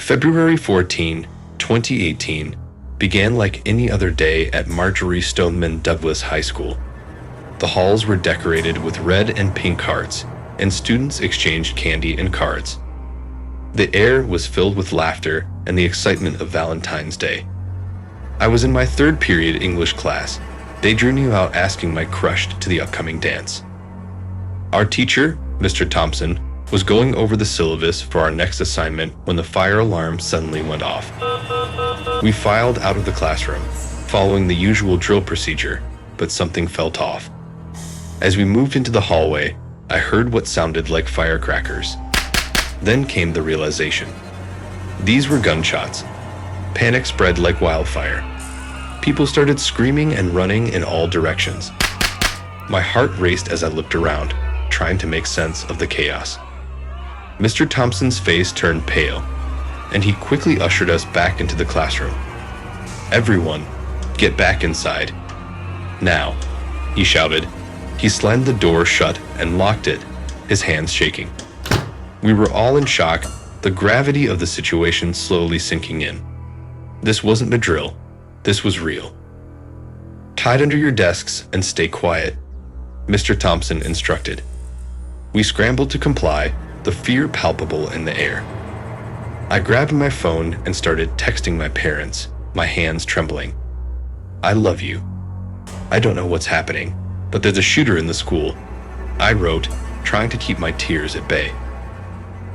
February 14, 2018 began like any other day at Marjorie Stoneman Douglas High School. The halls were decorated with red and pink hearts, and students exchanged candy and cards. The air was filled with laughter and the excitement of Valentine's Day. I was in my third period English class, daydreaming about asking my crush to the upcoming dance. Our teacher, Mr. Thompson, was going over the syllabus for our next assignment when the fire alarm suddenly went off. We filed out of the classroom, following the usual drill procedure, but something felt off. As we moved into the hallway, I heard what sounded like firecrackers. Then came the realization. These were gunshots. Panic spread like wildfire. People started screaming and running in all directions. My heart raced as I looked around, trying to make sense of the chaos. Mr. Thompson's face turned pale, and he quickly ushered us back into the classroom. "Everyone, get back inside. Now," he shouted. He slammed the door shut and locked it, his hands shaking. We were all in shock, the gravity of the situation slowly sinking in. This wasn't a drill. This was real. "Hide under your desks and stay quiet," Mr. Thompson instructed. We scrambled to comply, the fear palpable in the air. I grabbed my phone and started texting my parents, my hands trembling. "I love you. I don't know what's happening, but there's a shooter in the school," I wrote, trying to keep my tears at bay.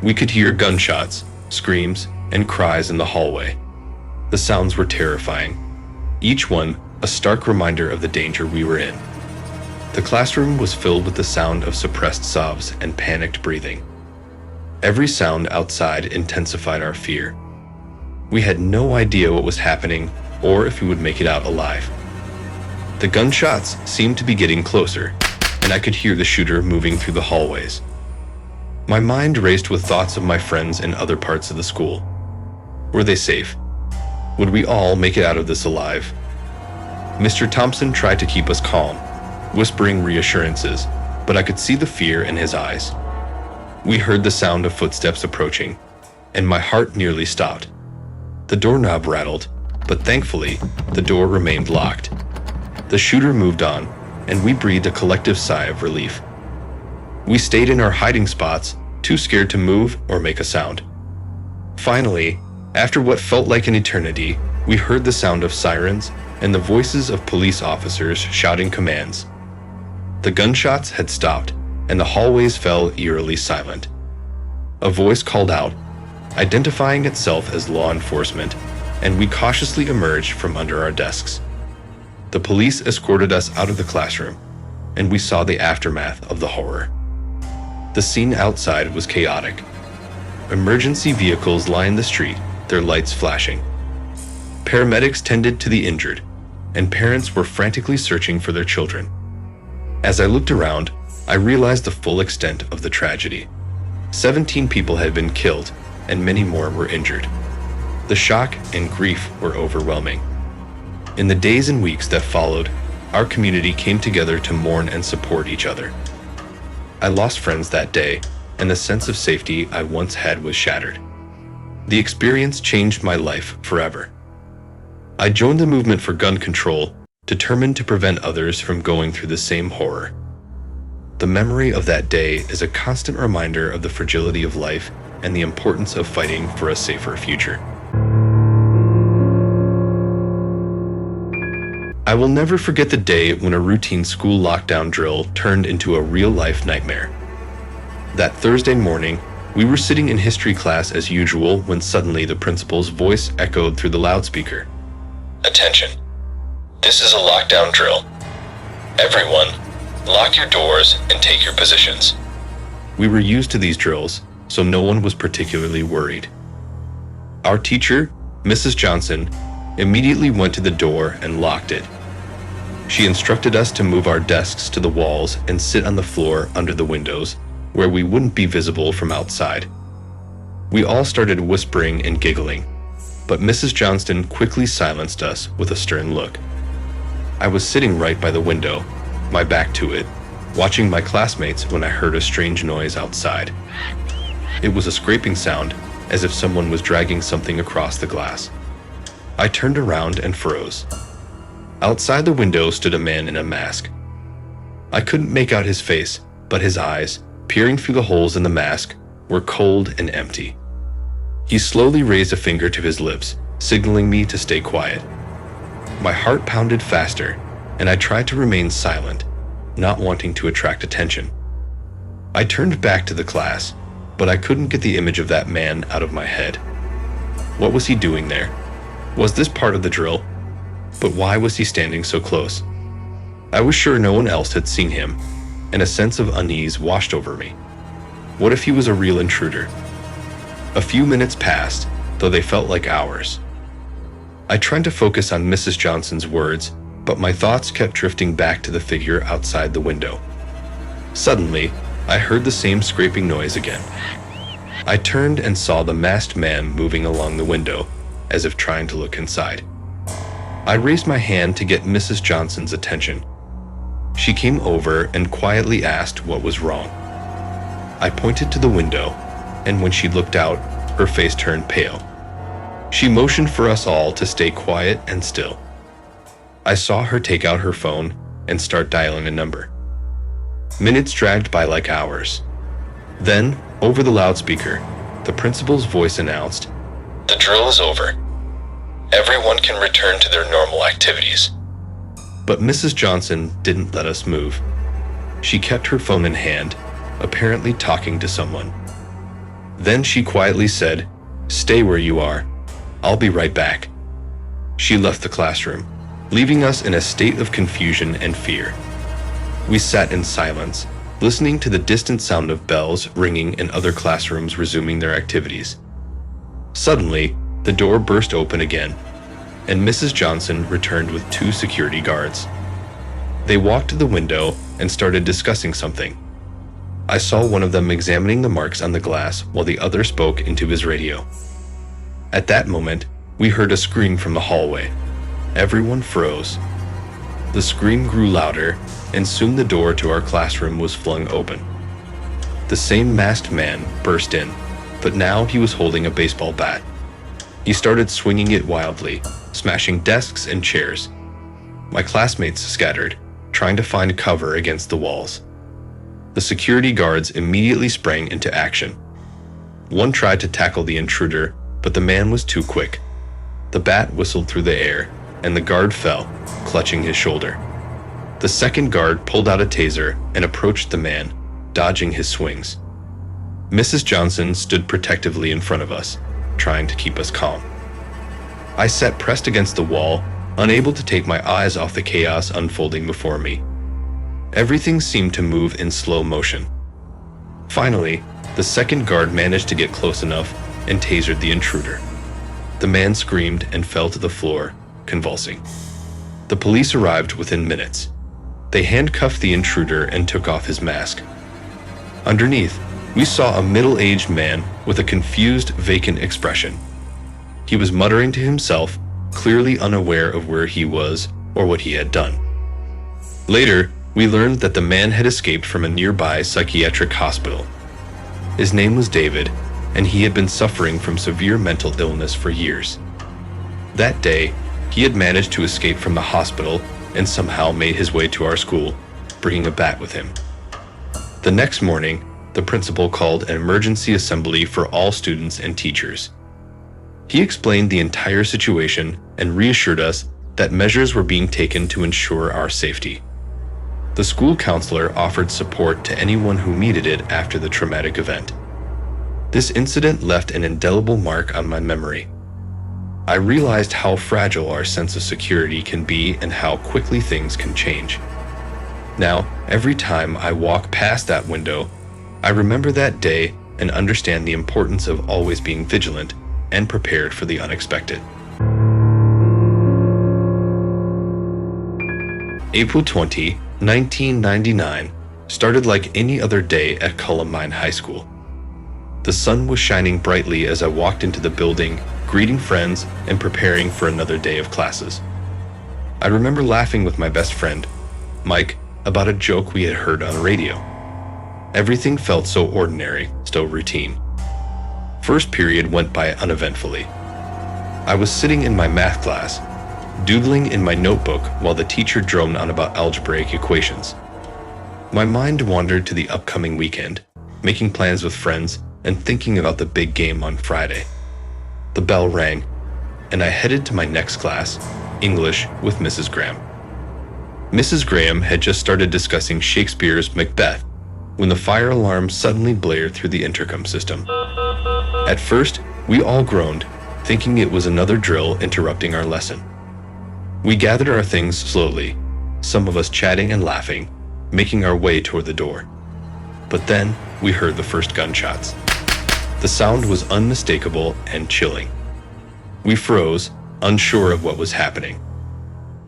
We could hear gunshots, screams, and cries in the hallway. The sounds were terrifying, each one a stark reminder of the danger we were in. The classroom was filled with the sound of suppressed sobs and panicked breathing. Every sound outside intensified our fear. We had no idea what was happening or if we would make it out alive. The gunshots seemed to be getting closer, and I could hear the shooter moving through the hallways. My mind raced with thoughts of my friends in other parts of the school. Were they safe? Would we all make it out of this alive? Mr. Thompson tried to keep us calm, whispering reassurances, but I could see the fear in his eyes. We heard the sound of footsteps approaching, and my heart nearly stopped. The doorknob rattled, but thankfully, the door remained locked. The shooter moved on, and we breathed a collective sigh of relief. We stayed in our hiding spots, too scared to move or make a sound. Finally, after what felt like an eternity, we heard the sound of sirens and the voices of police officers shouting commands. The gunshots had stopped, and the hallways fell eerily silent. A voice called out, identifying itself as law enforcement, and we cautiously emerged from under our desks. The police escorted us out of the classroom, and we saw the aftermath of the horror. The scene outside was chaotic. Emergency vehicles lined the street, their lights flashing. Paramedics tended to the injured, and parents were frantically searching for their children. As I looked around, I realized the full extent of the tragedy. 17 people had been killed, and many more were injured. The shock and grief were overwhelming. In the days and weeks that followed, our community came together to mourn and support each other. I lost friends that day, and the sense of safety I once had was shattered. The experience changed my life forever. I joined the movement for gun control, determined to prevent others from going through the same horror. The memory of that day is a constant reminder of the fragility of life and the importance of fighting for a safer future. I will never forget the day when a routine school lockdown drill turned into a real-life nightmare. That Thursday morning, we were sitting in history class as usual when suddenly the principal's voice echoed through the loudspeaker. "Attention. This is a lockdown drill. Everyone, lock your doors and take your positions." We were used to these drills, so no one was particularly worried. Our teacher, Mrs. Johnson, immediately went to the door and locked it. She instructed us to move our desks to the walls and sit on the floor under the windows, where we wouldn't be visible from outside. We all started whispering and giggling, but Mrs. Johnston quickly silenced us with a stern look. I was sitting right by the window, my back to it, watching my classmates when I heard a strange noise outside. It was a scraping sound, as if someone was dragging something across the glass. I turned around and froze. Outside the window stood a man in a mask. I couldn't make out his face, but his eyes, peering through the holes in the mask, were cold and empty. He slowly raised a finger to his lips, signaling me to stay quiet. My heart pounded faster, and I tried to remain silent, not wanting to attract attention. I turned back to the class, but I couldn't get the image of that man out of my head. What was he doing there? Was this part of the drill? But why was he standing so close? I was sure no one else had seen him, and a sense of unease washed over me. What if he was a real intruder? A few minutes passed, though they felt like hours. I tried to focus on Mrs. Johnson's words, but my thoughts kept drifting back to the figure outside the window. Suddenly, I heard the same scraping noise again. I turned and saw the masked man moving along the window, as if trying to look inside. I raised my hand to get Mrs. Johnson's attention. She came over and quietly asked what was wrong. I pointed to the window, and when she looked out, her face turned pale. She motioned for us all to stay quiet and still. I saw her take out her phone and start dialing a number. Minutes dragged by like hours. Then, over the loudspeaker, the principal's voice announced, "The drill is over. Everyone can return to their normal activities." But Mrs. Johnson didn't let us move. She kept her phone in hand, apparently talking to someone. Then she quietly said, "Stay where you are. I'll be right back." She left the classroom, leaving us in a state of confusion and fear. We sat in silence, listening to the distant sound of bells ringing and other classrooms resuming their activities. Suddenly, the door burst open again, and Mrs. Johnson returned with 2 security guards. They walked to the window and started discussing something. I saw one of them examining the marks on the glass while the other spoke into his radio. At that moment, we heard a scream from the hallway. Everyone froze. The scream grew louder, and soon the door to our classroom was flung open. The same masked man burst in, but now he was holding a baseball bat. He started swinging it wildly, smashing desks and chairs. My classmates scattered, trying to find cover against the walls. The security guards immediately sprang into action. One tried to tackle the intruder, but the man was too quick. The bat whistled through the air, and the guard fell, clutching his shoulder. The second guard pulled out a taser and approached the man, dodging his swings. Mrs. Johnson stood protectively in front of us, trying to keep us calm. I sat pressed against the wall, unable to take my eyes off the chaos unfolding before me. Everything seemed to move in slow motion. Finally, the second guard managed to get close enough and tasered the intruder. The man screamed and fell to the floor, convulsing. The police arrived within minutes. They handcuffed the intruder and took off his mask. Underneath, we saw a middle-aged man with a confused, vacant expression. He was muttering to himself, clearly unaware of where he was or what he had done. Later, we learned that the man had escaped from a nearby psychiatric hospital. His name was David, and he had been suffering from severe mental illness for years. That day, he had managed to escape from the hospital and somehow made his way to our school, bringing a bat with him. The next morning, the principal called an emergency assembly for all students and teachers. He explained the entire situation and reassured us that measures were being taken to ensure our safety. The school counselor offered support to anyone who needed it after the traumatic event. This incident left an indelible mark on my memory. I realized how fragile our sense of security can be and how quickly things can change. Now, every time I walk past that window, I remember that day and understand the importance of always being vigilant and prepared for the unexpected. April 20, 1999 started like any other day at Columbine High School. The sun was shining brightly as I walked into the building, greeting friends and preparing for another day of classes. I remember laughing with my best friend, Mike, about a joke we had heard on the radio. Everything felt so ordinary, so routine. first period went by uneventfully. I was sitting in my math class, doodling in my notebook while the teacher droned on about algebraic equations. My mind wandered to the upcoming weekend, making plans with friends and thinking about the big game on Friday. The bell rang, and I headed to my next class, English, with Mrs. Graham. Mrs. Graham had just started discussing Shakespeare's Macbeth when the fire alarm suddenly blared through the intercom system. At first, we all groaned, thinking it was another drill interrupting our lesson. We gathered our things slowly, some of us chatting and laughing, making our way toward the door. But then, we heard the first gunshots. The sound was unmistakable and chilling. We froze, unsure of what was happening.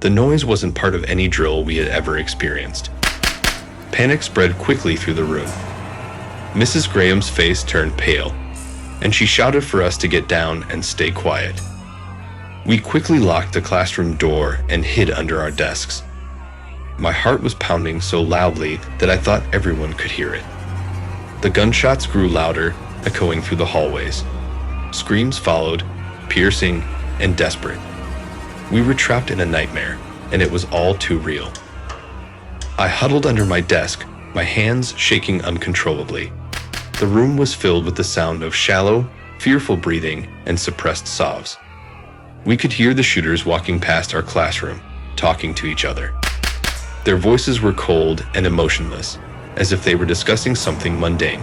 The noise wasn't part of any drill we had ever experienced. Panic spread quickly through the room. Mrs. Graham's face turned pale, and she shouted for us to get down and stay quiet. We quickly locked the classroom door and hid under our desks. My heart was pounding so loudly that I thought everyone could hear it. The gunshots grew louder, echoing through the hallways. Screams followed, piercing and desperate. We were trapped in a nightmare, and it was all too real. I huddled under my desk, my hands shaking uncontrollably. The room was filled with the sound of shallow, fearful breathing and suppressed sobs. We could hear the shooters walking past our classroom, talking to each other. Their voices were cold and emotionless, as if they were discussing something mundane.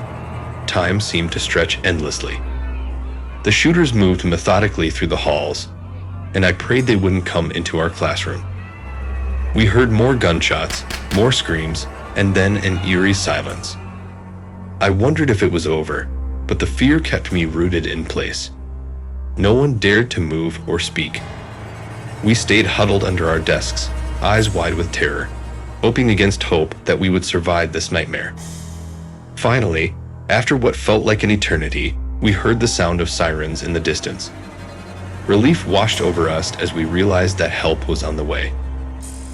Time seemed to stretch endlessly. The shooters moved methodically through the halls, and I prayed they wouldn't come into our classroom. We heard more gunshots, more screams, and then an eerie silence. I wondered if it was over, but the fear kept me rooted in place. No one dared to move or speak. We stayed huddled under our desks, eyes wide with terror, hoping against hope that we would survive this nightmare. Finally, after what felt like an eternity, we heard the sound of sirens in the distance. Relief washed over us as we realized that help was on the way.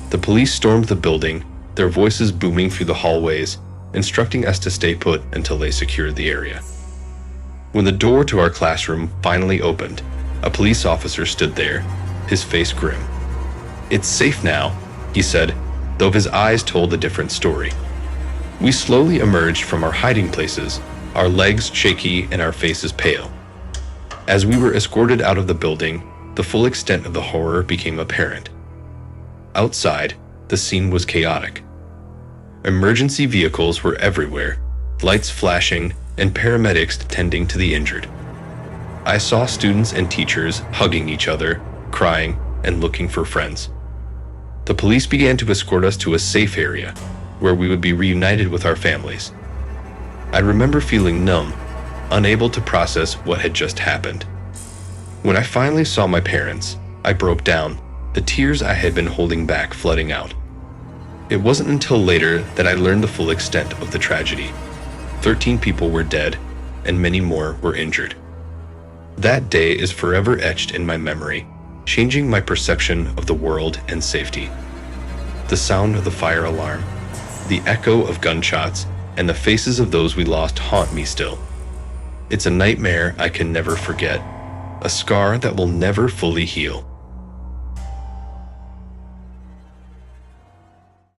The police stormed the building, their voices booming through the hallways, instructing us to stay put until they secured the area. When the door to our classroom finally opened, a police officer stood there, his face grim. "It's safe now," he said, though his eyes told a different story. We slowly emerged from our hiding places, our legs shaky and our faces pale. As we were escorted out of the building, the full extent of the horror became apparent. Outside, the scene was chaotic. Emergency vehicles were everywhere, lights flashing and paramedics tending to the injured. I saw students and teachers hugging each other, crying, and looking for friends. The police began to escort us to a safe area, where we would be reunited with our families. I remember feeling numb, unable to process what had just happened. When I finally saw my parents, I broke down, the tears I had been holding back flooding out. It wasn't until later that I learned the full extent of the tragedy. 13 people were dead, and many more were injured. That day is forever etched in my memory, changing my perception of the world and safety. The sound of the fire alarm, the echo of gunshots, and the faces of those we lost haunt me still. It's a nightmare I can never forget, a scar that will never fully heal.